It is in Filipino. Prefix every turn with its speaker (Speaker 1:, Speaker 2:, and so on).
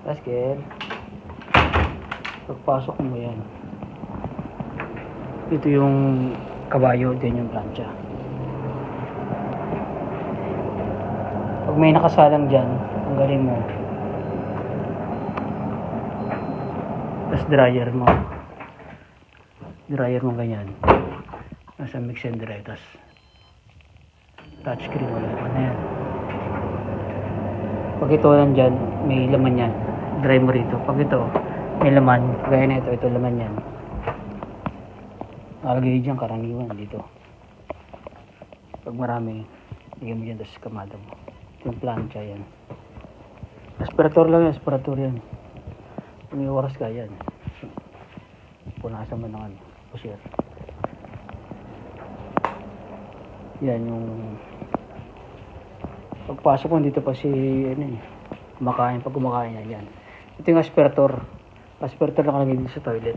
Speaker 1: Basket. Pagpasok mo yan. Ito yung kabayo, din yung plancha. Pag may nakasalang dyan, tanggalin mo. Tapos dryer mo. Dryer mo ganyan. Nasa mix and dry. Tapos touchscreen wala. Ano yan? Pag ito nandyan, may laman yan. Dry mo rito. Pag ito, may laman. Gaya na ito laman yan. Nakalagay dyan karaniwan dito. Pag marami, lagyan mo dyan tapos kamada mo. Ito yung plancha yan. Aspirator lang yan, aspirator yan. May oras ka yan. Punasan mo ng pusher. Yan yung pagpasok mo dito pa si kumakain. Pag kumakain yan. Ito yung aspirator. Aspirator nakalagay dito sa toilet.